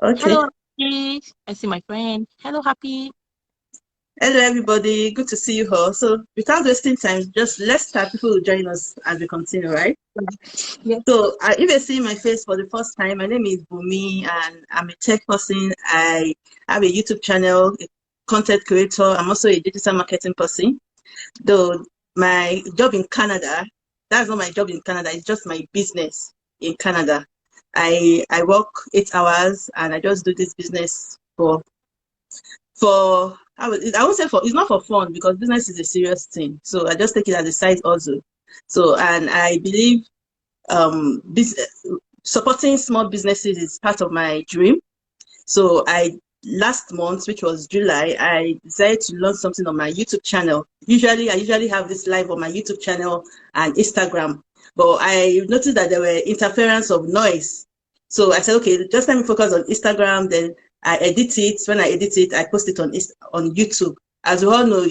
Okay. Hello, Happy. I see my friend. Hello, Happy. Hello, everybody. Good to see you all. So, without wasting time, just let's start. People will join us as we continue, right? Yes. So, if you see my face for the first time, my name is Bumi, and I'm a tech person. I have a YouTube channel, a content creator. I'm also a digital marketing person. Though my job in Canada, that's not my job in Canada. It's just my business in Canada. I work 8 hours, and I just do this business for I would say for it's not for fun because business is a serious thing. So I just take it as a side also. So and I believe supporting small businesses is part of my dream. So I last month, which was July, I decided to launch something on my YouTube channel. I usually have this live on my YouTube channel and Instagram, but I noticed that there were interference of noise. So I said, okay, just let me focus on Instagram. Then I edit it. When I edit it, I post it on YouTube. As we all know,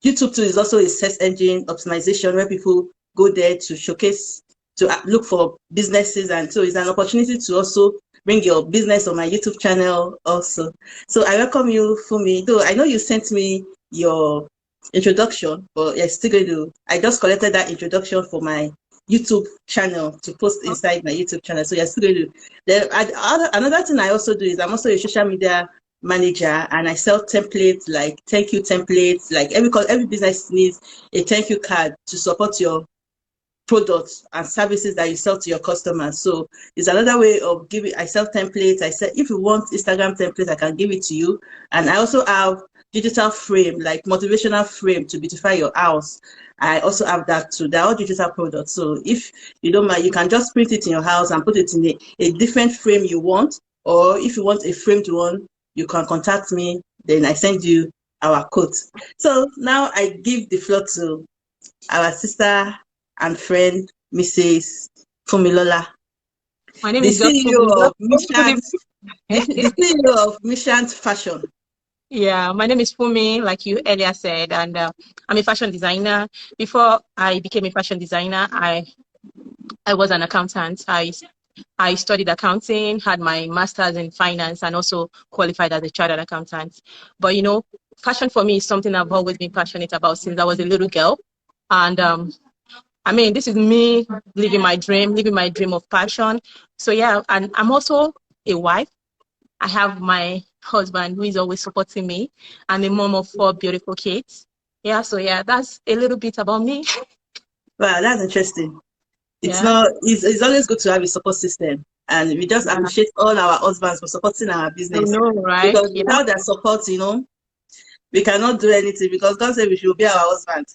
YouTube too is also a search engine optimization where people go there to showcase, to look for businesses. And so it's an opportunity to also bring your business on my YouTube channel also. So I welcome you, Funmi. Though I know you sent me your introduction, but you're still going to, I just collected that introduction for my YouTube channel to post inside my YouTube channel. So you're still going to, another thing I also do is I'm also a social media manager, and I sell templates like thank you templates. Like every business needs a thank you card to support your products and services that you sell to your customers. So it's another way of giving. I sell templates. I said if you want Instagram templates, I can give it to you. And I also have digital frame, like motivational frame to beautify your house. I also have that too. They're all digital products. So if you don't mind, you can just print it in your house and put it in a different frame you want. Or if you want a framed one, you can contact me. Then I send you our quote. So now I give the floor to our sister and friend, Mrs. Funmilola, My name the is just CEO of Good MichNat, evening. the CEO of MichNat Fashion. Yeah, my name is Funmi, like you earlier said, and I'm a fashion designer. Before I became a fashion designer, I was an accountant. I studied accounting, had my master's in finance, and also qualified as a chartered accountant. But fashion for me is something I've always been passionate about since I was a little girl. And I mean, this is me living my dream of passion. So yeah, and I'm also a wife. I have my husband who is always supporting me, and a mom of 4 beautiful kids. Yeah, so yeah, that's a little bit about me. Wow, that's interesting. It's Yeah, not. It's always good to have a support system, and we just yeah, appreciate all our husbands for supporting our I business. know, right? Because Yeah, without their support, we cannot do anything. Because God said we should be our husband,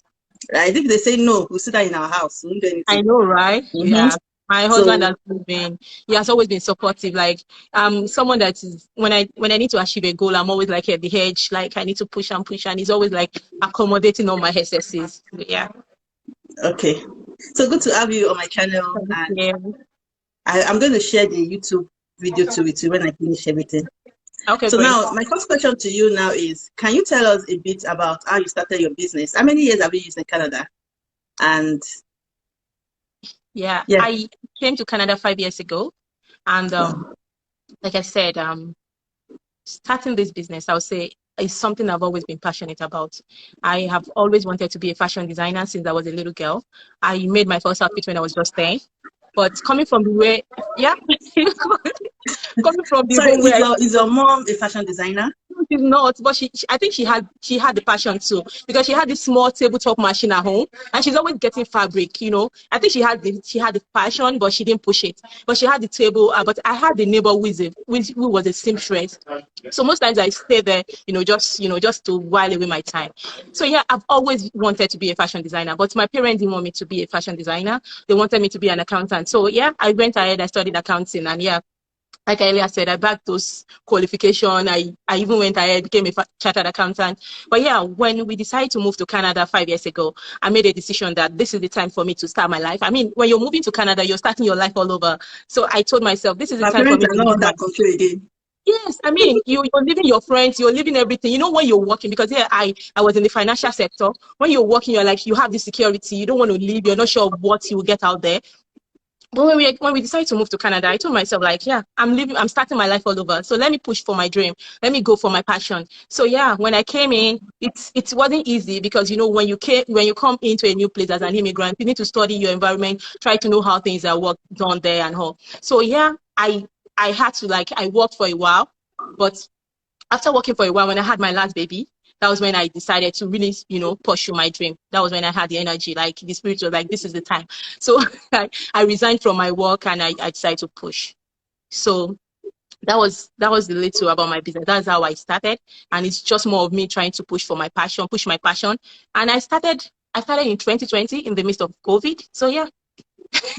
right? If they say no, we'll sit down in our house, we won't do I anything. know, right? Mm-hmm. Yeah. My husband So has been, he has always been supportive. Like, someone that is when I need to achieve a goal, I'm always like at the edge, like I need to push, and he's always like accommodating all my excesses. Yeah. okay, so good to have you on my channel, and Yeah. I'm going to share the YouTube video too with you when I finish everything. Okay, So great. now, my first question to you now is, can you tell us a bit about how you started your business? How many years have you used in Canada? And Yeah, yeah, I came to Canada 5 years ago, and like I said, starting this business, I would say, is something I've always been passionate about. I have always wanted to be a fashion designer since I was a little girl. I made my first outfit when I was just 10. But coming from the way, yeah, coming from the sorry, home where is your mom a fashion designer? she's not, but I think she had the passion too because she had this small tabletop machine at home and she's always getting fabric. I think she had the passion, but she didn't push it. But she had the table. But I had the neighbor who was a seamstress. So most times I stay there, just to while away my time. So yeah, I've always wanted to be a fashion designer, but my parents didn't want me to be a fashion designer. They wanted me to be an accountant. So yeah, I went ahead. I studied accounting, and yeah, like I earlier said, I backed those qualification. I even went ahead, became a chartered accountant. But yeah, when we decided to move to Canada 5 years ago, I made a decision that this is the time for me to start my life. I mean, when you're moving to Canada, you're starting your life all over. So I told myself, this is the My time for parents me are to not live on my. that country again. Yes, I mean, you're leaving your friends, you're leaving everything. When you're working, because yeah, I was in the financial sector. When you're working, you're like, you have the security, you don't want to leave, you're not sure what you will get out there. But when we decided to move to Canada, I told myself like, yeah, I'm starting my life all over. So let me push for my dream. Let me go for my passion. So yeah, when I came in, it wasn't easy because when you come into a new place as an immigrant, you need to study your environment, try to know how things are done there and all. So yeah, I had to I worked for a while, but after working for a while, when I had my last baby, that was when I decided to really, pursue my dream. That was when I had the energy, like the spirit was like, this is the time. So I resigned from my work and I decided to push. So that was the little about my business. That's how I started. And it's just more of me trying to push my passion. And I started in 2020 in the midst of COVID. So yeah.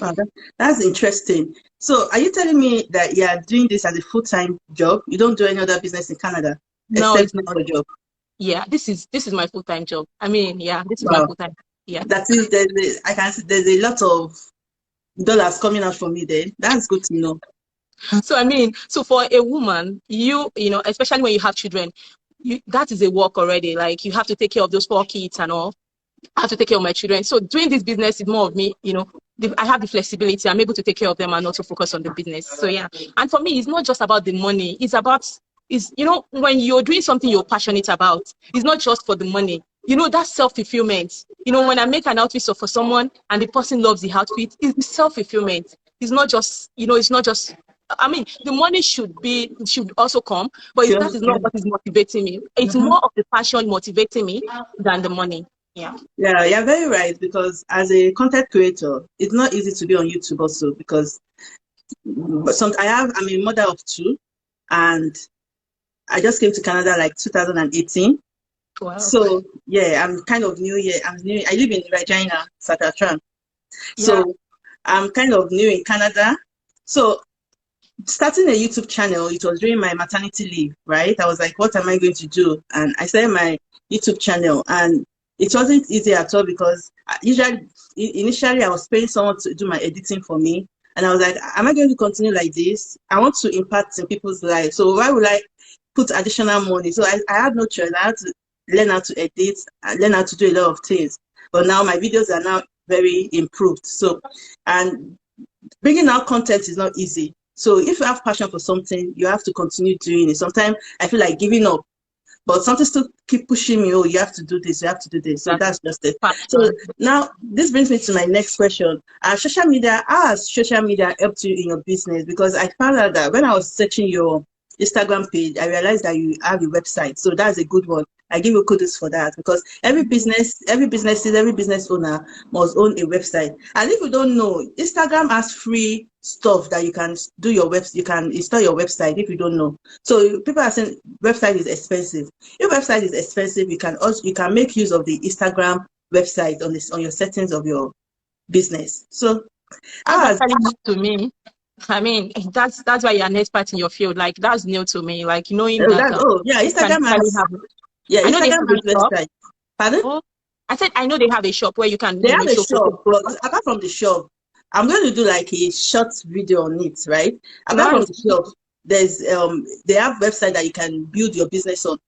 Wow, that's interesting. So are you telling me that you are doing this as a full-time job? You don't do any other business in Canada No, except it's not. your job? Yeah, this is my full-time job. I mean, yeah, this is my Wow. full-time. Yeah. That is, I can see there's a lot of dollars coming out from you there. That's good to know. So I mean, so for a woman, especially when you have children, that is a work already. Like you have to take care of those 4 kids and all. I have to take care of my children. So doing this business is more of me, I have the flexibility. I'm able to take care of them and also focus on the business. So yeah. And for me, it's not just about the money. It's about when you're doing something you're passionate about, it's not just for the money. That self-fulfillment. When I make an outfit for someone and the person loves the outfit, it's self-fulfillment. It's not just I mean, the money should also come, but Sure. that is not what is motivating me. It's more of the passion motivating me than the money. Yeah. Yeah, you're very right, because as a content creator, it's not easy to be on YouTube also, because I'm a mother of two, and I just came to Canada like 2018. Wow. So yeah, I'm kind of new here. I'm new. I live in Regina, Saskatchewan. Yeah. So I'm kind of new in Canada. So starting a YouTube channel, it was during my maternity leave, right? I was like, what am I going to do? And I started my YouTube channel, and it wasn't easy at all, because initially I was paying someone to do my editing for me. And I was like, am I going to continue like this? I want to impact in people's lives. So why would I put additional money? So I had no choice. I had to learn how to edit and learn how to do a lot of things. But now my videos are now very improved. So, and bringing out content is not easy. So if you have passion for something, you have to continue doing it. Sometimes I feel like giving up, but something still keep pushing me. Oh, you have to do this. You have to do this. So that's just it. So now this brings me to my next question. How has social media helped you in your business? Because I found out that when I was searching your Instagram page, I realized that you have a website. So that's a good one. I give you kudos for that, because every business owner must own a website. And if you don't know, Instagram has free stuff that you can do your website. You can install your website if you don't know. So people are saying website is expensive. If website is expensive, you can make use of the Instagram website on your settings of your business. So That's new to me. I mean, that's why you're an expert in your field. Like that's new to me. Like knowing that yeah, you can Instagram actually has have. yeah, I know they Instagram have has a shop. website. Pardon? Oh, I said I know they have a shop where you can They have a show photos. shop, but apart from the shop, I'm going to do like a short video on it, right? Apart from Nice. the shop, there's they have website that you can build your business on.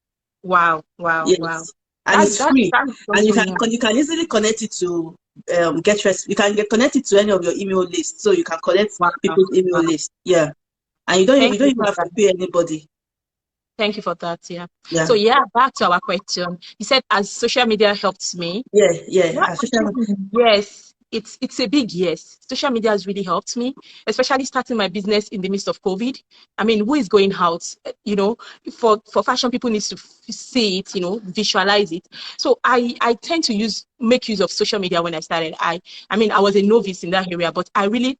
Wow. Yes, and That's it's that's free, that's and just really nice. you can easily connect it to you can get connected to any of your email lists, so you can connect Wow. people's email Wow. list. Yeah, and Thank you don't you even for have that. to pay anybody. Thank you for that. Yeah. Yeah, So yeah, back to our question. You said as social media helped me. yeah. Yeah, actually, yes. It's a big yes. Social media has really helped me, especially starting my business in the midst of COVID. I mean, who is going out? For fashion, people need to see it, visualize it. So I tend to make use of social media when I started. I mean, I was a novice in that area, but I really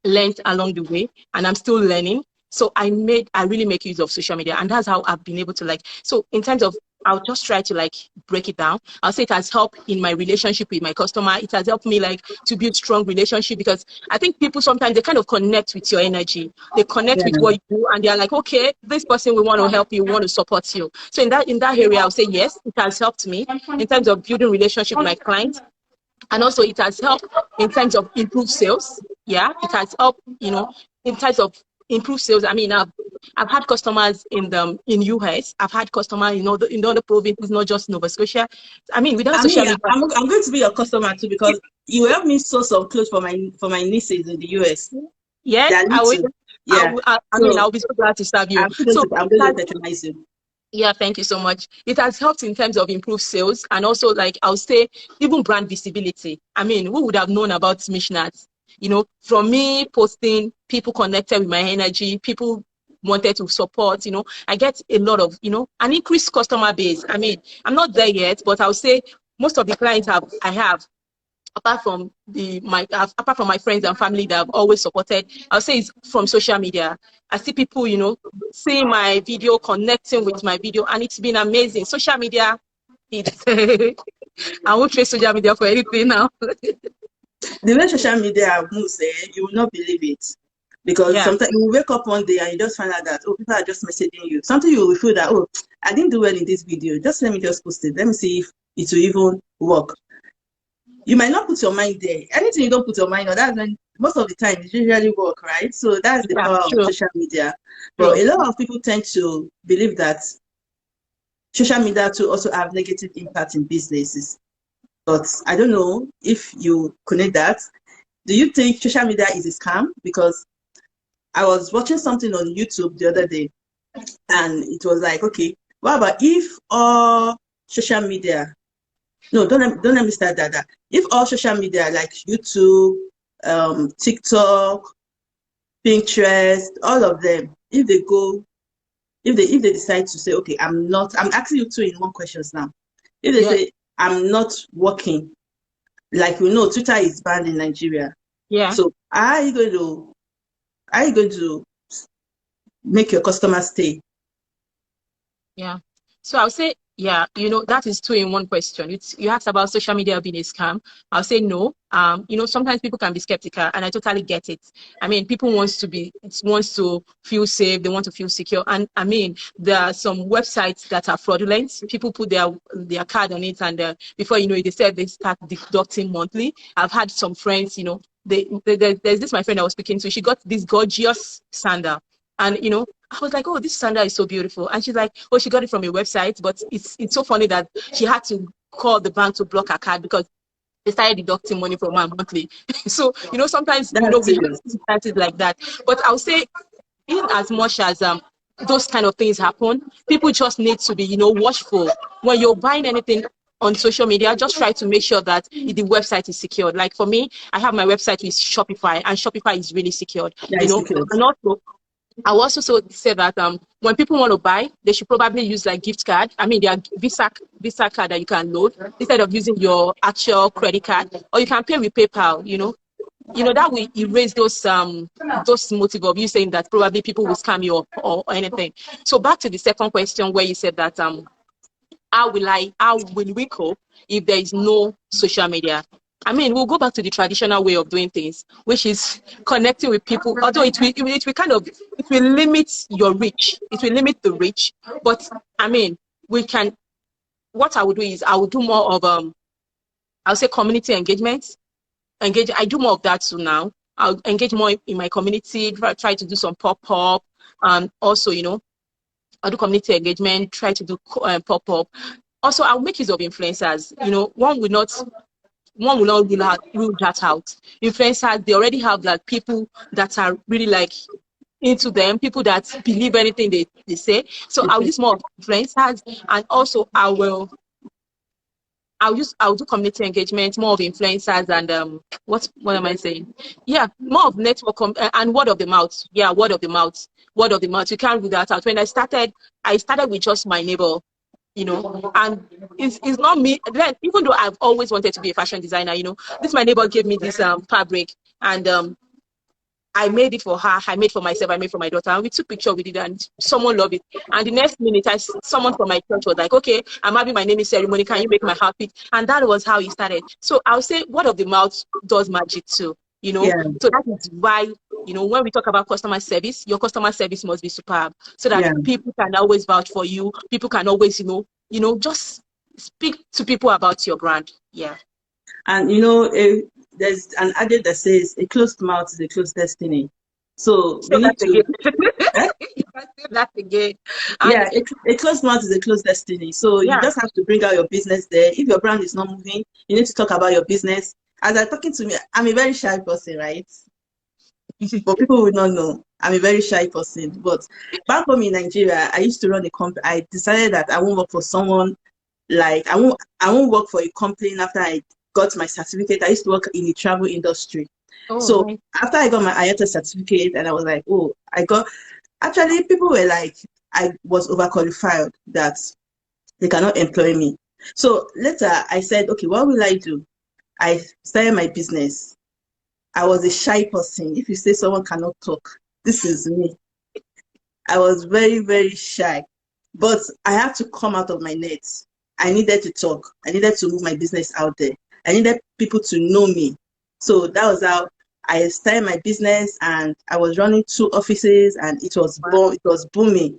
learned along the way, and I'm still learning. So I really make use of social media, and that's how I've been able to so in terms of, I'll just try to break it down. I'll say it has helped in my relationship with my customer. It has helped me to build strong relationship, because I think people sometimes they kind of connect with your energy. They connect with what you do, and they're like, okay, this person, we want to help you, we want to support you. So in that area, I'll say yes, it has helped me in terms of building relationship with my clients. And also it has helped in terms of improved sales. Yeah, it has helped, in terms of improved sales. I mean, I've I've had customers in US. I've had customers in the other provinces, not just Nova Scotia. I mean, without I social mean, media. I'm going to be your customer too because you help me source some clothes for my nieces in the US. Yes, They're I will. little. Yeah. I mean, So I'll be so glad to serve you. I'm going to patronize you. Yeah, thank you so much. It has helped in terms of improved sales and also, like, I'll say, even brand visibility. I mean, who would have known about MichNat? From me posting, people connected with my energy, people wanted to support, I get a lot of, an increased customer base. I mean, I'm not there yet, but I'll say most of the clients I have, apart from my friends and family that have always supported, I'll say it's from social media. I see people, seeing my video, connecting with my video, and it's been amazing. Social media, it's I won't trade social media for anything now. The way social media moves, you will not believe it. Because Yeah, sometimes you wake up one day and you just find out that, oh, people are just messaging you. Sometimes you will feel that, oh, I didn't do well in this video. Just let me just post it. Let me see if it will even work. You might not put your mind there. Anything you don't put your mind on, that's when most of the time it usually work, right? So that's the yeah, power of true, social media. But true. a lot of people tend to believe that social media to also have negative impact in businesses. But I don't know if you connect that. Do you think social media is a scam? Because I was watching something on YouTube the other day, and it was like, okay, what about if all social media? No, don't let me start that. If all social media like YouTube, TikTok, Pinterest, all of them, if they decide to say, okay, I'm asking you two in one questions now. If they Yeah, say I'm not working, like we know, Twitter is banned in Nigeria. yeah, So are you going to make your customers stay? yeah. So I'll say, yeah, that is two in one question. You asked about social media being a scam. I'll say no. Sometimes people can be skeptical, and I totally get it. I mean, people wants to feel safe, they want to feel secure. And I mean, there are some websites that are fraudulent. People put their card on it, and before you know it, they said they start deducting monthly. I've had some friends, there's this my friend I was speaking to. She got this gorgeous sandal, and I was like, oh, this sandal is so beautiful. And she's like, oh, she got it from a website, but it's so funny that she had to call the bank to block her card because they started deducting money from her monthly. So, sometimes, That's we have serious. circumstances like that. But I'll say, in as much as those kind of things happen, people just need to be, watchful. When you're buying anything on social media, just try to make sure that the website is secured. Like for me, I have my website with Shopify, and Shopify is really secured, Yeah, it's secure. and also I will also say that when people want to buy, they should probably use like gift card. I mean, there are Visa card that you can load instead of using your actual credit card, or you can pay with PayPal. That will erase those motive of you saying that probably people will scam you or anything. So back to the second question where you said that how will we cope if there is no social media? I mean, we'll go back to the traditional way of doing things, which is connecting with people. Although it will limit your reach. It will limit the reach. But I mean, what I would do is I would do more of I'll say community engagement. I do more of that too now. I'll engage more in my community, try to do some pop-up. Also, I'll do community engagement, try to do pop-up. Also, I'll make use of influencers. One will not rule that out. Influencers, they already have like people that are really like into them, people that believe anything they say. So I'll use more of influencers, and also I'll do community engagement, more of influencers, and what am I saying? Yeah, more of network and word of the mouth. Yeah, word of the mouth. Word of the mouth. You can't do that out. When I started with just my neighbor, and it's not me. Then, even though I've always wanted to be a fashion designer, this my neighbor gave me this fabric, and I made it for her, I made for myself, I made for my daughter, and we took picture with it, and someone loved it. And the next minute, someone from my church was like, okay, I'm having my naming ceremony, can you make my outfit? And that was how it started. So I'll say word of the mouth does magic too, Yeah, so that is why, when we talk about customer service, your customer service must be superb, so that yeah. people can always vouch for you, people can always, just speak to people about your brand. Yeah. And there's an adage that says a closed mouth is a closed destiny. So Say we that need to, again. eh? You can say that again. And Yeah, a closed mouth is a closed destiny. So you yeah, just have to bring out your business there. If your brand is not moving, you need to talk about your business. As I'm talking to me, I'm a very shy person, right? But people will not know. I'm a very shy person. But back home in Nigeria, I used to run a company. I decided that I won't work for someone like I won't work for a company after I got my certificate. I used to work in the travel industry. oh So nice. after I got my IELTS certificate and I was like, oh, I got actually people were like I was overqualified that they cannot employ me. So later I said, okay, what will I do? I started my business. I was a shy person. If you say someone cannot talk, this is me. I was very, very shy, but I had to come out of my net. I needed to talk. I needed to move my business out there. I needed people to know me. So that was how I started my business, and I was running 2 offices, and it was booming.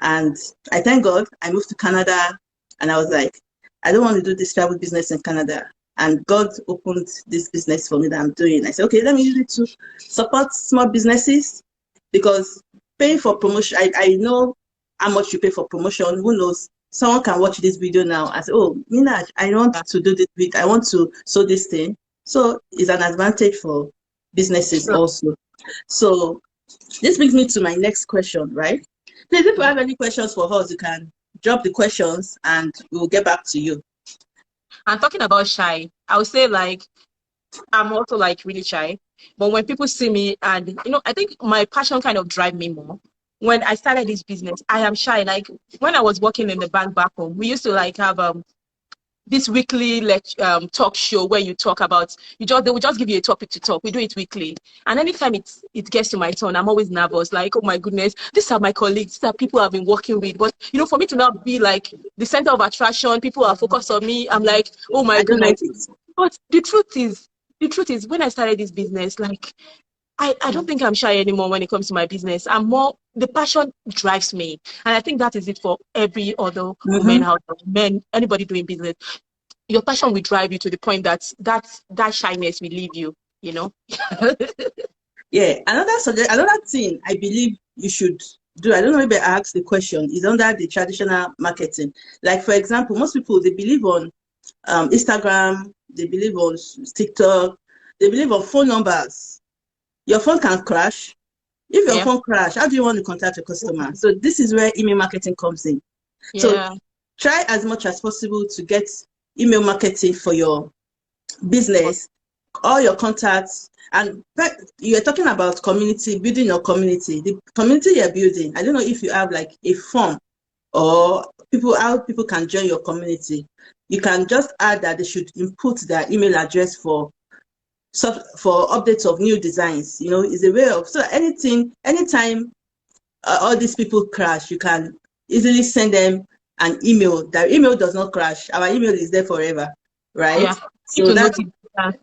And I thank God I moved to Canada, and I was like, I don't want to do this travel business in Canada. And God opened this business for me that I'm doing. I said, okay, let me use it to support small businesses because paying for promotion, I know how much you pay for promotion. Who knows? Someone can watch this video now and say, oh, Minaj, I want Yeah, to do this bit. I want to sew this thing. So it's an advantage for businesses sure. also. So this brings me to my next question, right? Please, if you have any questions for us, you can drop the questions and we'll get back to you. And talking about shy, I would say like I'm also like really shy. But when people see me and I think my passion kind of drive me more. When I started this business, I am shy. Like when I was working in the bank back home, we used to like have this weekly talk show where you talk about they will just give you a topic to talk. We do it weekly, and anytime it gets to my turn, I'm always nervous. Like, oh my goodness, these are my colleagues, these are people I've been working with. But for me to not be like the center of attraction, people are focused on me. I'm like, oh my I don't goodness. like it. But the truth is, when I started this business, like I don't think I'm shy anymore when it comes to my business. I'm more, the passion drives me. And I think that is it for every other woman Mm-hmm. out there, men, anybody doing business. Your passion will drive you to the point that shyness will leave you, you know? Yeah, another thing I believe you should do, I don't know if I asked the question, is under the traditional marketing. Like, for example, most people, they believe on Instagram, they believe on TikTok, they believe on phone numbers. Your phone can crash. If your Yeah. phone crash, how do you want to contact your customer? So this is where email marketing comes in. So Yeah. try as much as possible to get email marketing for your business, all your contacts, and you're talking about community, building your community. The community you're building, I don't know if you have like a form or how people can join your community. You can just add that they should input their email address for updates of new designs. Is a way of, so anytime all these people crash, you can easily send them an email. Their email does not crash. Our email is there forever, right? Yeah. Need So to that's, notice that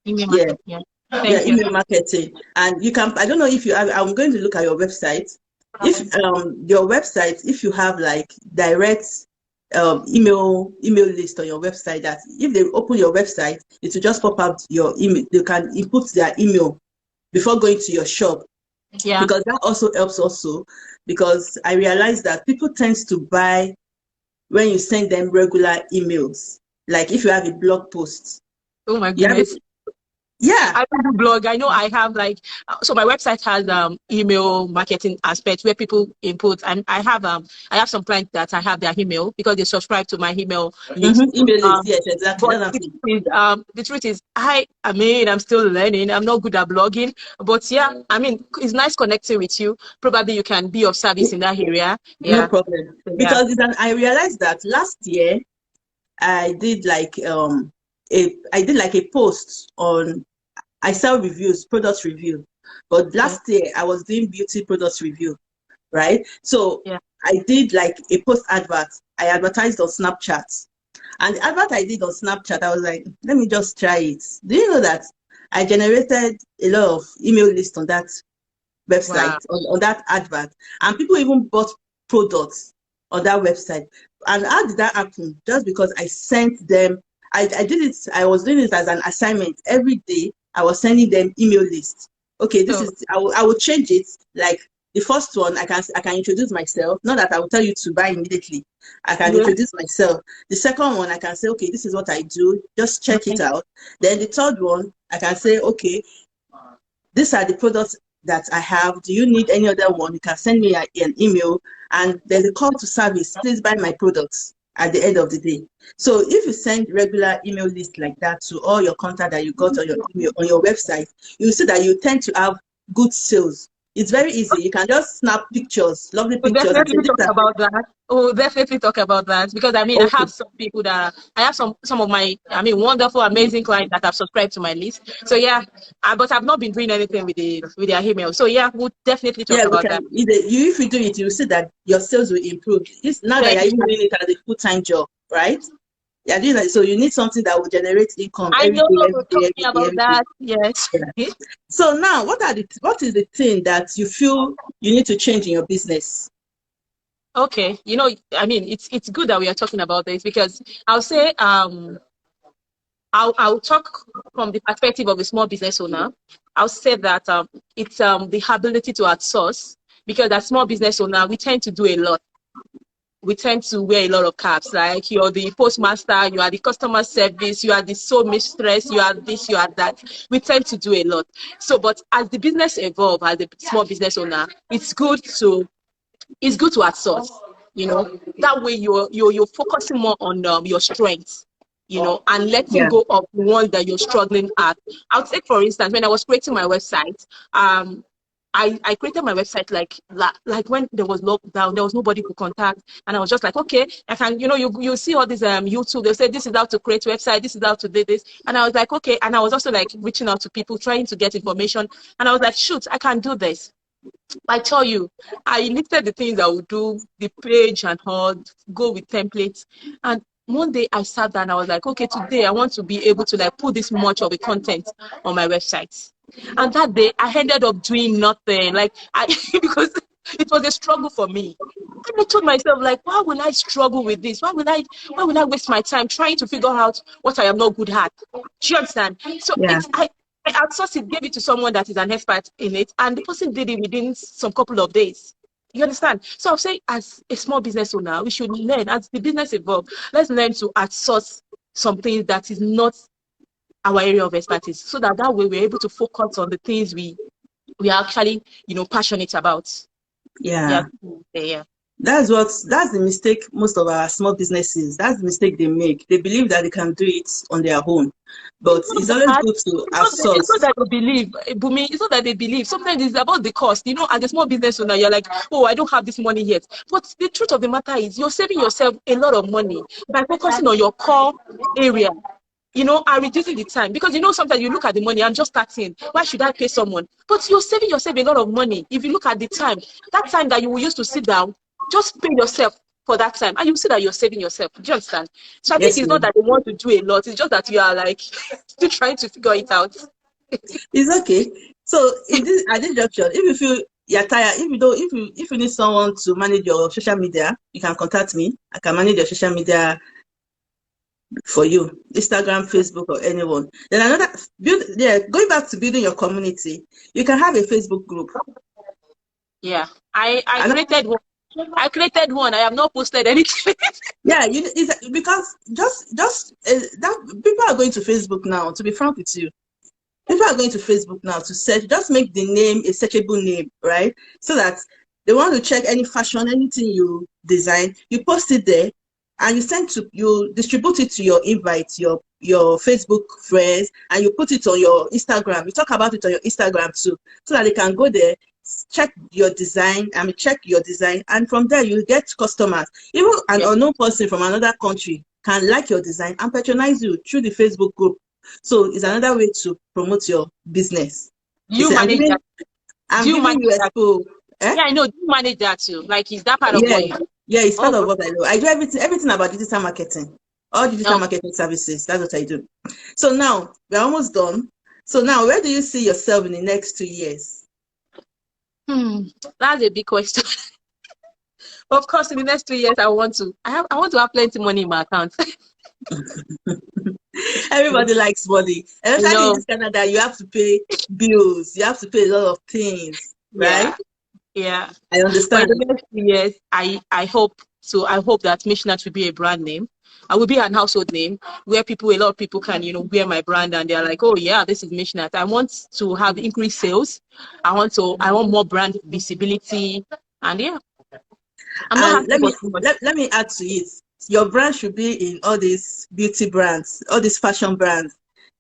email yeah, market. Yeah. yeah, Thank you. email marketing. And you can, I don't know if you have, I'm going to look at your website. If your website, if you have like direct email list on your website, that if they open your website, it will just pop out your email. They can input their email before going to your shop, Yeah. because that also helps also, because I realize that people tends to buy when you send them regular emails. Like if you have a blog post, Oh my you have it, goodness. yeah. I don't do blog. I know I have like so my website has email marketing aspect where people input, and I have some clients that I have their email because they subscribe to my email list. Email list, Um, yes, exactly. but That's what I'm saying. the truth is I mean I'm still learning. I'm not good at blogging, but yeah, I mean it's nice connecting with you. Probably you can be of service in that area. No Yeah. problem. So, yeah. Because I realized that last year I did like a post on, I sell reviews, product review. But Okay. last year I was doing beauty products review, right? So Yeah. I did like a post advert. I advertised on Snapchat. And the advert I did on Snapchat, I was like, let me just try it. Do you know that I generated a lot of email lists on that Wow. website, on that advert? And people even bought products on that website. And how did that happen? Just because I sent them, I did it, I was doing it as an assignment. Every day I was sending them email lists. okay, this So is, I will change it. Like the first one, I can introduce myself. Not that I will tell you to buy immediately. I can yeah. introduce myself. The second one, I can say, okay, this is what I do. Just check it Okay. out. Then the third one, I can say, okay, these are the products that I have. Do you need any other one? You can send me an email, and there's a call to service. Please buy my products at the end of the day. So if you send regular email list like that to all your contact that you got on your email on your website, you see that you tend to have good sales. It's very easy. You can just snap pictures, lovely We'll pictures, and say definitely these talk are about that. We'll definitely talk about that because I mean I okay. have some people that I have some of my wonderful amazing clients that have subscribed to my list. So yeah, but I've not been doing anything with their email. So yeah, we'll definitely talk Yeah, we about can. that. If you do it, you see that your sales will improve. This now that Thank you're even you. doing it as a full-time job, right? Yeah, doing that. So you need something that will generate income I every know day, every we're day, talking every day, about every day. that. Yes. Yeah. So now, what is the thing that you feel you need to change in your business? Okay. It's good that we are talking about this because I'll say I'll talk from the perspective of a small business owner. I'll say that it's the ability to outsource because as small business owner, we tend to do a lot. We tend to wear a lot of caps. Like you're the postmaster, you are the customer service, you are the sole mistress, you are this, you are that. We tend to do a lot. So, but as the business evolve, as a small business owner, it's good to outsource. That way you're focusing more on your strengths. And letting Yeah, go of the one that you're struggling at. I'll take for instance when I was creating my website. I created my website like when there was lockdown, there was nobody to contact, and I was just like, okay, I can, you see all this YouTube, they say this is how to create website, this is how to do this, and I was like, okay, and I was also like reaching out to people, trying to get information, and I was like, shoot, I can do this. I tell you, I listed the things I would do, the page and all, go with templates. And one day I sat down and I was like, okay, today I want to be able to like put this much of a content on my website. And that day I ended up doing nothing. Like because it was a struggle for me. And I told myself, like, why will I struggle with this? Why will I waste my time trying to figure out what I am not good at? Do you understand? So yeah, I outsourced it, gave it to someone that is an expert in it, and the person did it within some couple of days. You understand? So I'll say, as a small business owner, we should learn as the business evolves. Let's learn to outsource something that is not our area of expertise, so that way we're able to focus on the things we are actually passionate about. Yeah, yeah. yeah. That's the mistake most of our small businesses, that's the mistake they make. They believe that they can do it on their own. But It's it's not always that. good to It's not outsource. that they believe, Bumi. It's not that they believe. Sometimes it's about the cost. As a small business owner, you're like, oh, I don't have this money yet. But the truth of the matter is, you're saving yourself a lot of money by focusing on your core area. And reducing the time because sometimes you look at the money. I'm just starting. Why should I pay someone? But you're saving yourself a lot of money if you look at the time. That time that you will use to sit down, just pay yourself for that time, and you see that you're saving yourself. Do you understand? So I think Yes, it's not ma'am. that they want to do a lot. It's just that you are like still trying to figure it out. It's okay. So in this at this junction, if you feel you're tired, if you need someone to manage your social media, you can contact me. I can manage your social media for you, Instagram, Facebook, or anyone. Then going back to building your community, you can have a Facebook group. Yeah, I And created one. I created one. I have not posted anything. yeah, it's because just that people are going to Facebook now. To be frank with you, people are going to Facebook now to search. Just make the name a searchable name, right? So that they want to check any fashion, anything you design, you post it there, and you distribute it to your invite, your Facebook friends, and you put it on your Instagram. You talk about it on your Instagram too, so that they can go there, check your design. Check your design, and from there you get customers. Even an Yeah. unknown person from another country can like your design and patronize you through the Facebook group. So it's another way to promote your business. Do You you see, manage that? Do I'm you giving manage you that? expo. Eh? Yeah, I know. Do you manage that too? Like, is that part of Yeah, what you do? yeah, it's part Oh, of what I do. I do everything about digital marketing, all digital no. marketing services. That's what I do. So now we're almost done. So now, where do you see yourself in the next 2 years? That's a big question. Of course, in the next 2 years, I want to have plenty money in my account. Everybody likes money. You Especially in know, this Canada, you have to pay bills. You have to pay a lot of things, right? yeah, yeah. I But in understand. the next few years, I hope so. I hope that MichNat will be a brand name. I will be an household name where a lot of people can, wear my brand and they're like, oh yeah, this is MichNat. I want to have increased sales. I want more brand visibility, and yeah, I'm not And asking for too much. let me add to it. Your brand should be in all these beauty brands, all these fashion brands.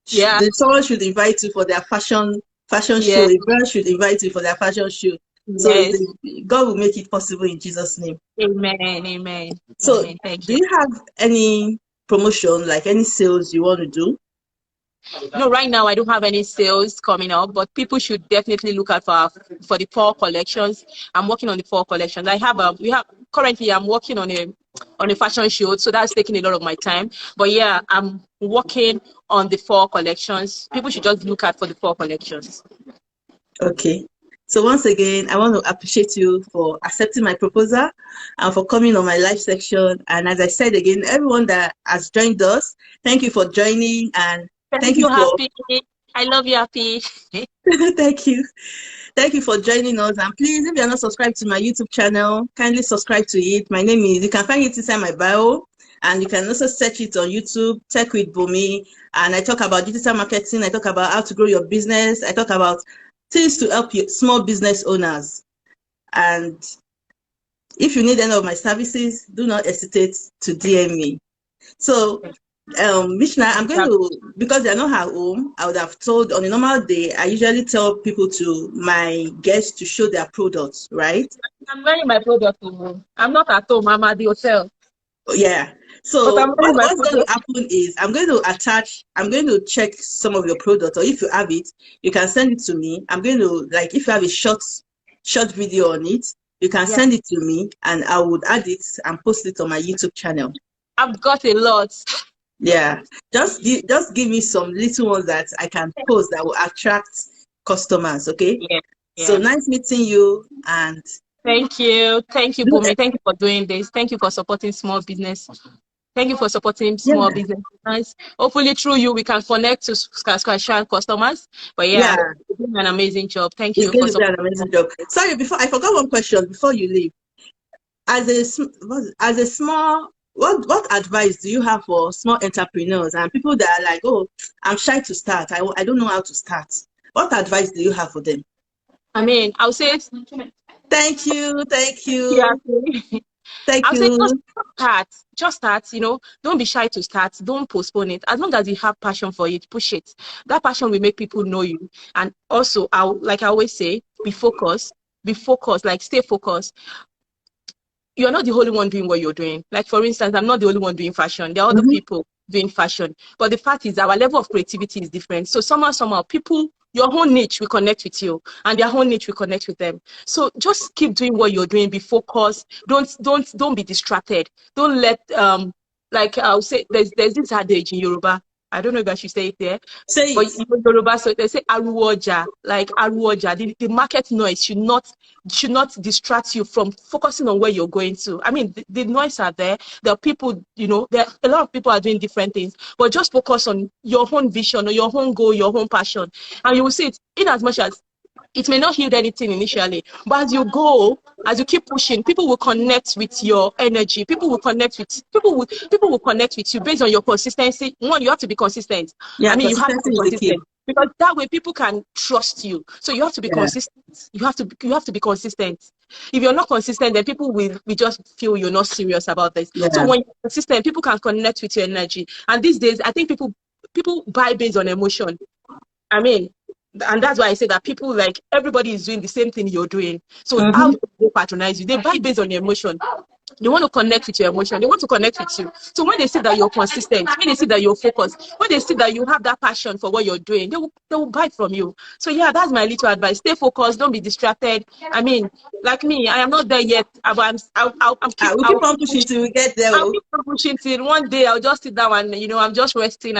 Yeah, Someone should invite you for their fashion show. yes, A brand should invite you for their fashion show. So yes. God will make it possible in Jesus' name. Amen, amen, So amen. Thank do you. you have any promotion, like any sales you want to do? No, right now I don't have any sales coming up, but people should definitely look out for the fall collections. I'm working on the fall collections. We have currently I'm working on a fashion show, so that's taking a lot of my time. But yeah, I'm working on the fall collections. People should just look out for the fall collections. Okay. So once again, I want to appreciate you for accepting my proposal and for coming on my live section. And as I said again, everyone that has joined us, thank you for joining and Thank thank you you, for Happy. I love you, Happy. thank you. Thank you for joining us. And please, if you're not subscribed to my YouTube channel, kindly subscribe to it. My name is, you can find it inside my bio. And you can also search it on YouTube, Tech with Bumi. And I talk about digital marketing. I talk about how to grow your business. I talk about things to help you, small business owners. And if you need any of my services, do not hesitate to DM me. So, Mishna, I'm going to, because they're not at home, I would have told on a normal day, I usually tell people my guests to show their products, right? I'm wearing my product. Oh. I'm not at home. I'm at the hotel, Yeah. but So I'm wearing my what's going to product. happen is I'm going to check some of your products, or if you have it, you can send it to me. I'm going to, like, if you have a short video on it, you can Yeah, send it to me and I would add it and post it on my YouTube channel. I've got a lot. Yeah. Just give me some little ones that I can post that will attract customers, okay? Yeah, So yeah. nice meeting you and Thank you, do Bumi. Thank you for doing this. Thank you for supporting small business. Thank you for supporting small yeah. business. Nice. Hopefully, through you, we can connect to customers. But yeah, Yeah. you're doing an amazing job. Thank It's you going for to be an supporting. amazing job. Sorry, before I forgot one question before you leave. As a small, what advice do you have for small entrepreneurs and people that are like, oh, I'm shy to start. I don't know how to start. What advice do you have for them? I mean, I'll say, Thank you. Thank yeah, you. Thank I'll say just you. start. Just start, don't be shy to start. Don't postpone it. As long as you have passion for it, push it. That passion will make people know you. And also, like I always say, be focused. Be focused, like stay focused. You're not the only one doing what you're doing. Like, for instance, I'm not the only one doing fashion. There are other Mhm. people doing fashion. But the fact is, our level of creativity is different. So somehow, people, your own niche will connect with you, and their own niche will connect with them. So just keep doing what you're doing. Be focused. Don't be distracted. Don't let like I'll say, there's this adage in Yoruba. I don't know if I should say it there, Say but it. in Yoruba, so they say aruoja, like aruoja. The market noise should not distract you from focusing on where you're going to. I mean, the noise are there. There are people, there a lot of people are doing different things, but just focus on your own vision or your own goal, your own passion, and you will see it. In as much as it may not yield anything initially, but as you go, as you keep pushing, people will connect with your energy. People will connect with you based on your consistency. One, you have to be consistent. I Yeah, mean, you have to consistency be is the key. consistent because that way people can trust you. So you have to be Yeah, consistent. You have to be consistent. If you're not consistent, then people will just feel you're not serious about this. So yeah. when you're consistent, people can connect with your energy. And these days, I think people buy based on emotion. I mean, and that's why I say that people, like, everybody is doing the same thing you're doing. So how Mm-hmm. do they patronize you? They buy based on your emotion. They want to connect with your emotion. They want to connect with you. So when they see that you're consistent, when they see that you're focused, when they see that you have that passion for what you're doing, they will buy from you. So yeah, that's my little advice. Stay focused. Don't be distracted. I mean, like me, I am not there yet. But We'll keep on pushing till we get there. I'll Oh. keep on pushing till one day I'll just sit down and I'm just resting.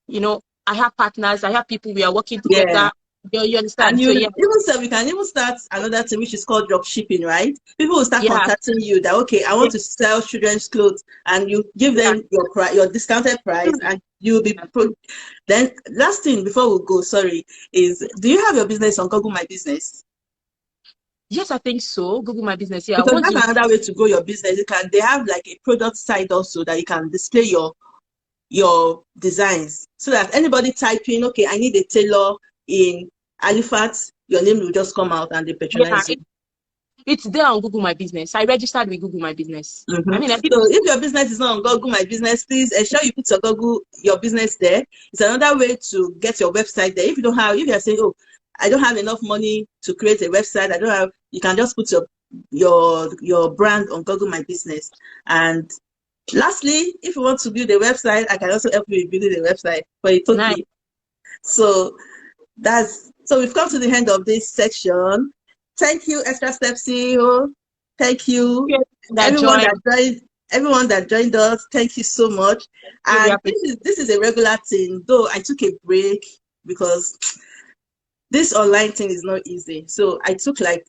You know, I have partners, I have people we are working Yeah. together. You And understand? you So yeah, even say we can even start another thing which is called drop shipping, right? People will start yeah, contacting you that okay, I want to sell children's clothes, and you give yeah. them your your discounted price, and you'll be then last thing before we go, sorry, is do you have your business on Google My Business? Yes, I think so. Google My Business. Yeah, Because once you that's another way to grow your business. You can they have like a product side also that you can display your designs so that anybody typing, okay, I need a tailor in Halifax, your name will just come out and they yeah, patronize you. it's there on Google My Business. I registered with Google My Business. I mean, I think So if your business is not on Google My Business, please ensure you put your business there. It's another way to get your website there. If you don't have, if you're saying, oh, I don't have enough money to create a website, I don't have, you can just put your brand on Google My Business. And lastly, if you want to build a website, I can also help you with building a website for a nice. totally. So so we've come to the end of this section. Thank you, Extra Step CEO. Thank you, Yes, that everyone join. that joined. Everyone that joined us, thank you so much. Really And appreciate. this is a regular thing, though I took a break because this online thing is not easy. So I took like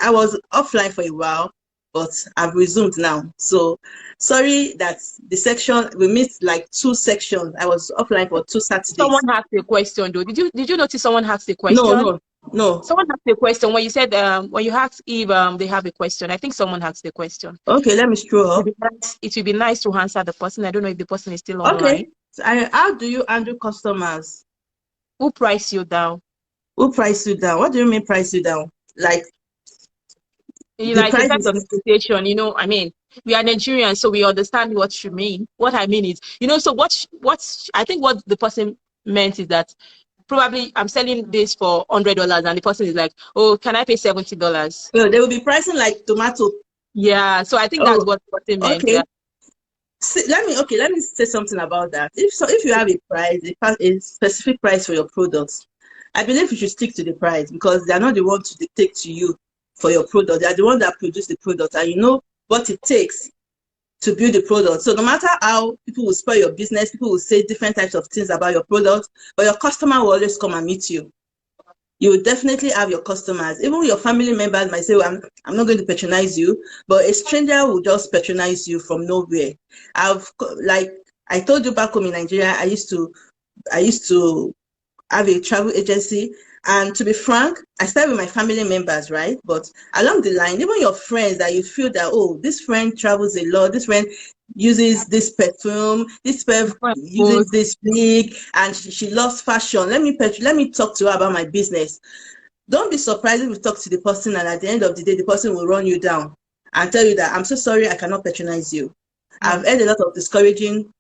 I was offline for a while, but I've resumed now. So sorry that the section we missed like 2 sections. I was offline for 2 Saturdays. Someone asked a question though. Did you notice someone asked a No, question? no, no. Someone asked a question when you said when you asked if they have a question. I think someone asked the question. Okay, let me scroll up. It would be nice to answer the person. I don't know if the person is still Okay. online. So how do you handle customers Who priced you down? who price you down? What do you mean price you down? Like the Like in price terms of is quotation, I mean, we are Nigerians, so we understand what you mean. What I mean is, so I think what the person meant is that probably I'm selling this for $100 and the person is like, oh, can I pay $70? well, they will be pricing like tomato. Yeah, so I think that's Oh, what the person meant. okay. Yeah. See, let me say something about that. If you have a price, a specific price for your products, I believe you should stick to the price because they are not the one to dictate to you for your product. They are the one that produce the product, and you know what it takes to build the product. So no matter how people will spoil your business, people will say different types of things about your product, but your customer will always come and meet you. You will definitely have your customers. Even your family members might say, well, I'm not going to patronize you, but a stranger will just patronize you from nowhere. Like I told you back home in Nigeria, I used to have a travel agency. And to be frank, I started with my family members, right? But along the line, even your friends that you feel that, oh, this friend travels a lot, this friend uses this perfume, this perf uses this wig, and she loves fashion. Let me talk to her about my business. Don't be surprised if you talk to the person and at the end of the day, the person will run you down and tell you that I'm so sorry, I cannot patronize you. I've heard a lot of discouraging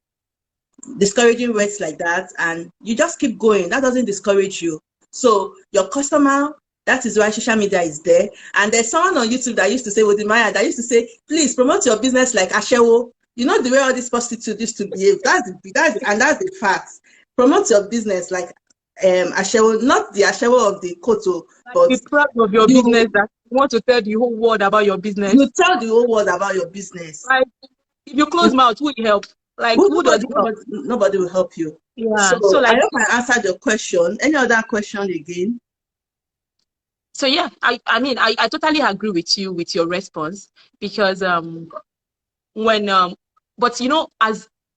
words like that, and you just keep going. That doesn't discourage you. So your customer, that is why social media is there. And there's someone on YouTube that used to say, with Maya, that used to say, please promote your business like Ashewo. You know the way all these prostitutes used to behave. That's the fact. Promote your business like Ashewo, not the Ashewo of the Koto, but Be proud of your business you that you want to tell the whole world about your you business. tell the whole world about your business. Like, if you close mouth, who will help? Like, who does it help? Nobody will help you. So Yeah. So I like, hope I answered your question. Any other question again? so yeah, I mean, I totally agree with you with your response because when but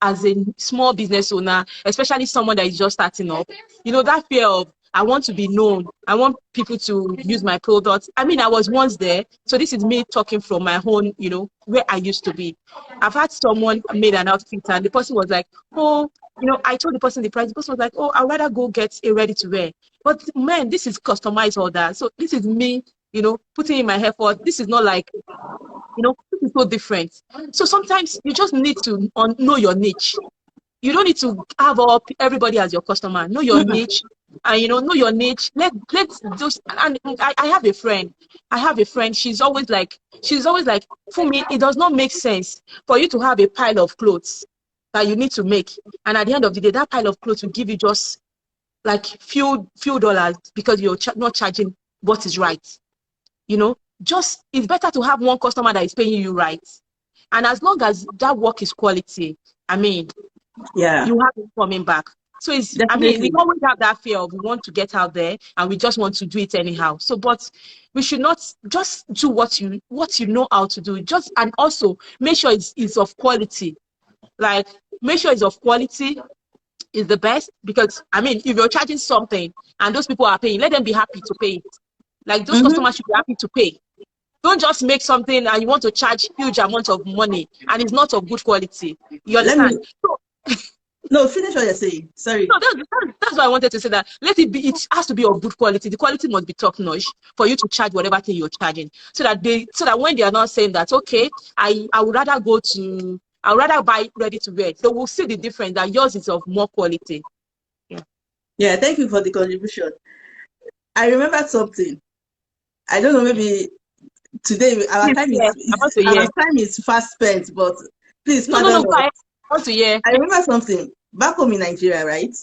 as a small business owner, especially someone that is just starting up, that fear of I want to be known, I want people to use my products. I mean, I was once there, so this is me talking from my own, where I used to be. I've had someone made an outfit and the person was like, oh, I told the person the price. The person was like, oh, I'd rather go get a ready to wear. But man, this is customized order, so this is me, putting in my effort. This is not like, this is so different. So sometimes you just need to know your niche. You don't need to have everybody as your customer. Know your niche, and know your niche. Let's just. And I have a friend. I have a friend. She's always like, for me, it does not make sense for you to have a pile of clothes that you need to make, and at the end of the day, that pile of clothes will give you just like few dollars because you're not charging what is right. Just it's better to have one customer that is paying you right. And as long as that work is quality, I mean, Yeah. you have it coming back. So it's, I mean, we Definitely. always have that fear of we want to get out there and we just want to do it anyhow. So, but we should not just do what you know how to do. Just, and also make sure it's of quality. Like, make sure it's of quality is the best, because I mean, if you're charging something and those people are paying, let them be happy to pay it. Like, those Mm-hmm. customers should be happy to pay. Don't just make something and you want to charge huge amount of money and it's not of good quality. You Let me, understand? So, no, finish what you're saying. Sorry. no, that's why I wanted to say that. Let it be. It has to be of good quality. The quality must be top notch for you to charge whatever thing you're charging, so that when they are not saying that, okay, I would rather I would rather buy ready to wear, they will see the difference that yours is of more quality. Yeah. Yeah, thank you for the contribution. I remember something. I don't know, maybe today Please, yeah, I want to our hear. time is fast spent, but please No, no, pardon no. us. I want to hear. I remember something back home in Nigeria, right?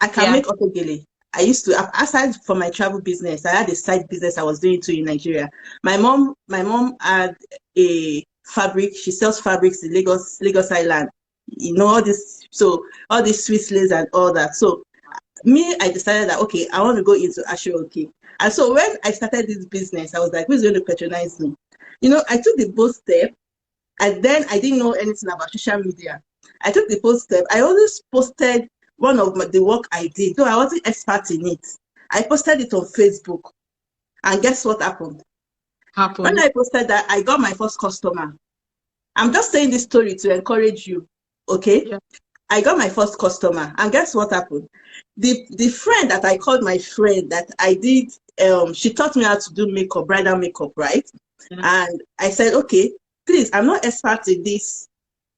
I can Yeah. make otogele. I used to, aside from my travel business, I had a side business I was doing too in Nigeria. My mom had a fabric. She sells fabrics in Lagos Island. You know all this, so all these Swiss lace and all that. So me, I decided that okay, I want to go into Ashoke. And so when I started this business, I was like, who's going to patronize me? I took the bold step, and then I didn't know anything about social media. I took the bold step. I always posted one of the work I did, though I wasn't expert in it. I posted it on Facebook, and guess what happened? When Happened. I posted that, I got my first customer. I'm just saying this story to encourage you, okay? Yeah. I got my first customer, and guess what happened? The friend that I called my friend that I did, she taught me how to do makeup, bridal makeup, right? Yeah. And I said, okay, please, I'm not expert in this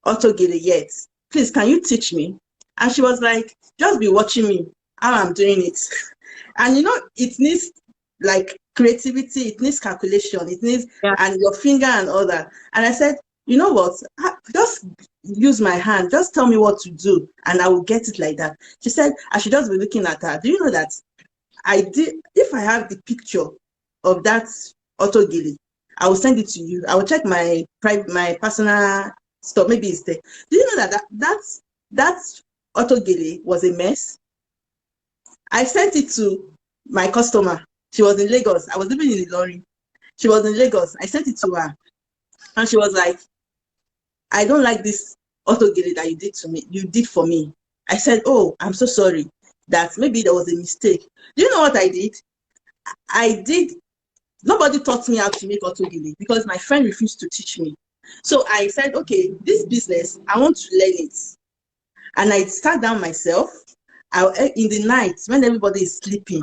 autogele yet. Please, can you teach me? And she was like, just be watching me how I'm doing it. And it needs like creativity, it needs calculation, it needs, Yeah. and your finger and all that. And I said, you know what? Just use my hand. Just tell me what to do, and I will get it like that. She said, I should just be looking at her. Do you know that I did? If I have the picture of that autogele, I will send it to you. I will check my my personal stuff. Maybe it's there. Do you know that autogele was a mess? I sent it to my customer. She was in Lagos. I was living in Ilorin. She was in Lagos. I sent it to her, and she was like, I don't like this autogele that you did to me. You did for me. I said, oh, I'm so sorry. That maybe there was a mistake. Do you know what I did? I did. Nobody taught me how to make autogele because my friend refused to teach me. So I said, okay, this business, I want to learn it. And I sat down myself. In the night, when everybody is sleeping,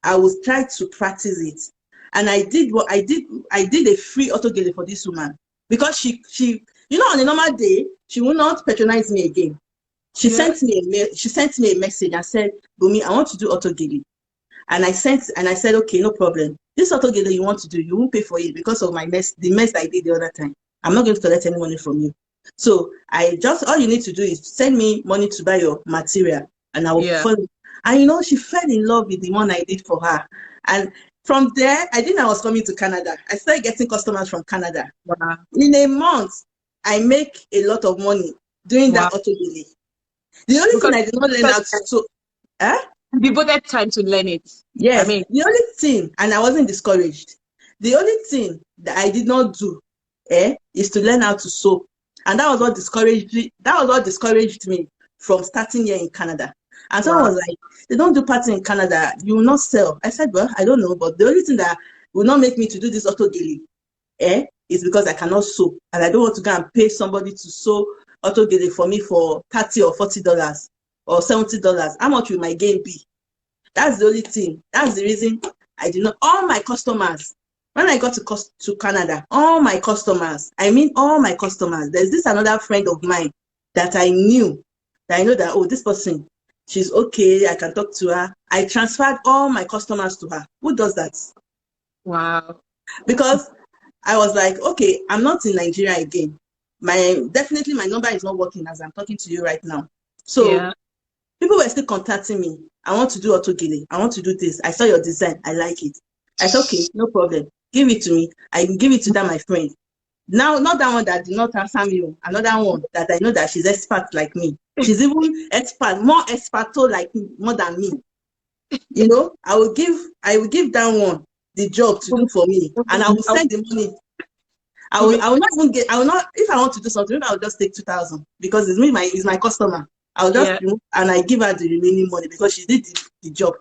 I will try to practice it. And I did what I did. I did a free autogele for this woman because she on a normal day, she will not patronize me again. She Yeah. sent me a mail. She sent me a message and said, Bumi, I want to do autogele. And I said, okay, no problem. This autogele you want to do, you won't pay for it because of the mess I did the other time. I'm not going to collect any money from you. So all you need to do is send me money to buy your material, and I will Yeah. follow. And she fell in love with the one I did for her. And from there, I didn't know I was coming to Canada. I started getting customers from Canada. Wow. In a month, I make a lot of money doing that Wow. autogele. The only thing Because I did not learn how to sew. Eh? devoted time to learn it. I Yes, mean, the only thing, and I wasn't discouraged. The only thing that I did not do, is to learn how to sew, and that was what discouraged me. That was what discouraged me from starting here in Canada. And someone wow. was like, "They don't do party in Canada. You will not sell." I said, "Well, I don't know, but the only thing that will not make me to do this autogele, is because I cannot sew, and I don't want to go and pay somebody to sew autogele for me for $30 or $40 or $70. How much will my gain be?" That's the only thing. That's the reason I did not. All my customers, when I got to Canada, all my customers, I mean all my customers, there's this another friend of mine that I knew, that I know that, oh, this person, she's okay, I can talk to her. I transferred all my customers to her. Who does that? Wow. Because I was like, okay, I'm not in Nigeria again. Definitely my number is not working as I'm talking to you right now. So Yeah. people were still contacting me. I want to do autogele. I want to do this. I saw your design. I like it. I said, okay, no problem. Give it to me. I can give it to that, my friend. Now, not that one that did not answer me, another one that I know that she's expert like me. She's even expert, more experto like me, more than me. You know, I will give that one the job to do for me, and I will send the money. I will not even get, I will not, if I want to do something, I will just take 2,000 because it's my customer. I'll just Yeah. remove and I give her the remaining money because she did the job.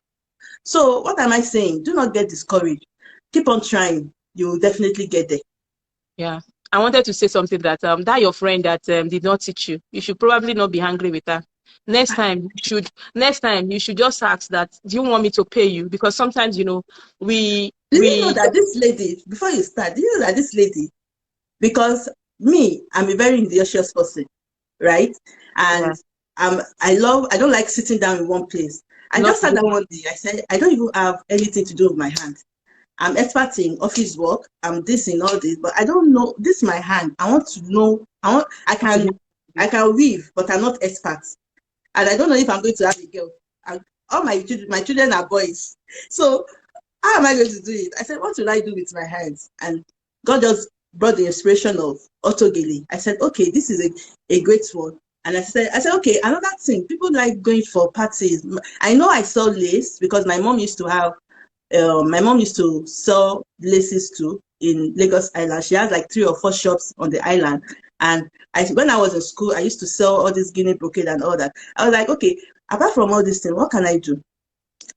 So what am I saying? Do not get discouraged. Keep on trying. You will definitely get there. Yeah. I wanted to say something that that your friend that did not teach you. You should probably not be angry with her. Next time you should just ask that, do you want me to pay you? Because sometimes, we Do you know we that this lady, before you start, do you know that this lady, because me, I'm a very industrious person, right? And yeah, I don't like sitting down in one place. I not just sat down one day. I said, I don't even have anything to do with my hand. I'm expert in office work. I'm this in all this, but I don't know. This is my hand. I want to know. I can weave, but I'm not expert. And I don't know if I'm going to have a girl. And all my children are boys. So how am I going to do it? I said, what will I do with my hands? And God just brought the inspiration of autogele. I said, okay, this is a great one. And I said, okay, another thing, people like going for parties. I know I sell lace because my mom used to sell laces too in Lagos Island. She has like 3 or 4 shops on the island. And when I was in school, I used to sell all this Guinea brocade and all that. I was like, okay, apart from all these things, what can I do?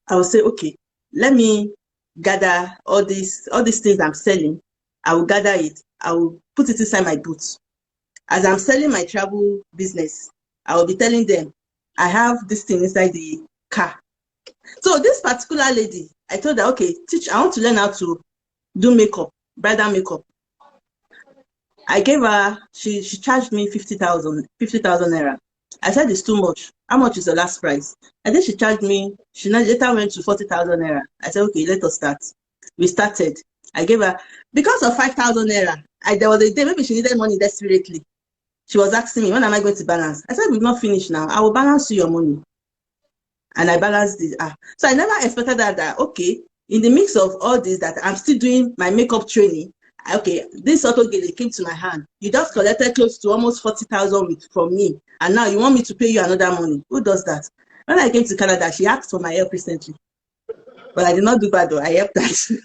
I will say, okay, let me gather all these things I'm selling. I will gather it. I will put it inside my boots. As I'm selling my travel business, I will be telling them, I have this thing inside the car. So this particular lady, I told her, okay, I want to learn how to do makeup, bridal makeup. I gave her, she charged me 50,000 naira. I said it's too much. How much is the last price? I think she charged me, she later went to 40,000 naira. I said, okay, let us start. We started. I gave her, because of 5,000 naira, there was a day, maybe she needed money desperately. She was asking me, when am I going to balance? I said, we've not finished now. I will balance you your money. And I balanced it. So I never expected that, okay, in the mix of all this, that I'm still doing my makeup training. Okay, this autogele came to my hand. You just collected close to almost 40,000 from me. And now you want me to pay you another money. Who does that? When I came to Canada, she asked for my help recently. But I did not do bad though. I helped that.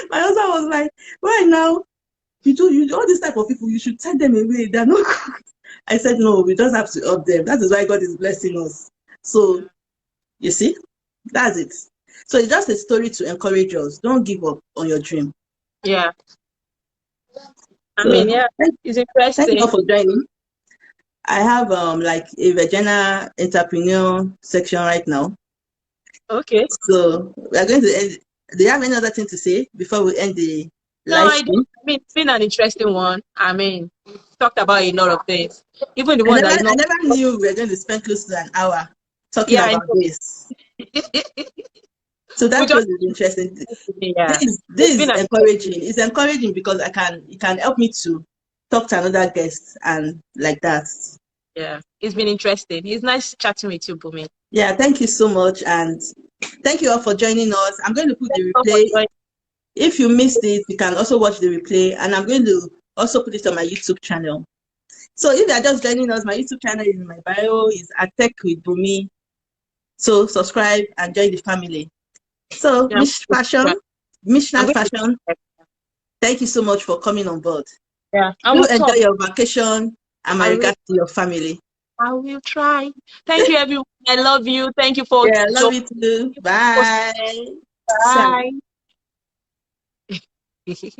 My husband was like, why now? You all these type of people, you should send them away. They're not good. I said, no, we just have to help them. That is why God is blessing us. So, you see, that's it. So it's just a story to encourage us. Don't give up on your dream. yeah. I So mean, yeah, it's thank you all interesting. for joining. I have like a Virginia entrepreneur section right now. Okay. So we are going to end. Do you have any other thing to say before we end the No, live I do. stream? I mean, it's been an interesting one. I mean, talked about a lot of things. Even the I one never that is I not. never knew we were going to spend close to an hour talking Yeah, I about know. this. So We that just. was interesting. Yeah. It's This been is an. encouraging. It's encouraging because it can help me to talk to another guest and like that. Yeah, it's been interesting. It's nice chatting with you, Bumi. Yeah, thank you so much, and thank you all for joining us. I'm going to put the Thank you for replay. joining. If you missed it, you can also watch the replay, and I'm going to also put it on my YouTube channel. So if you are just joining us, my YouTube channel is in my bio, is at Tech with Bumi. So subscribe and join the family. So Yeah, I'm MichNat going Fashion, to. thank you so much for coming on board. Yeah, I Do will enjoy talk. your vacation and my I will. regards to your family. I will try. Thank you, everyone. I love you. Thank you for Yeah, love joining. you too. Bye. Ciao. Bye.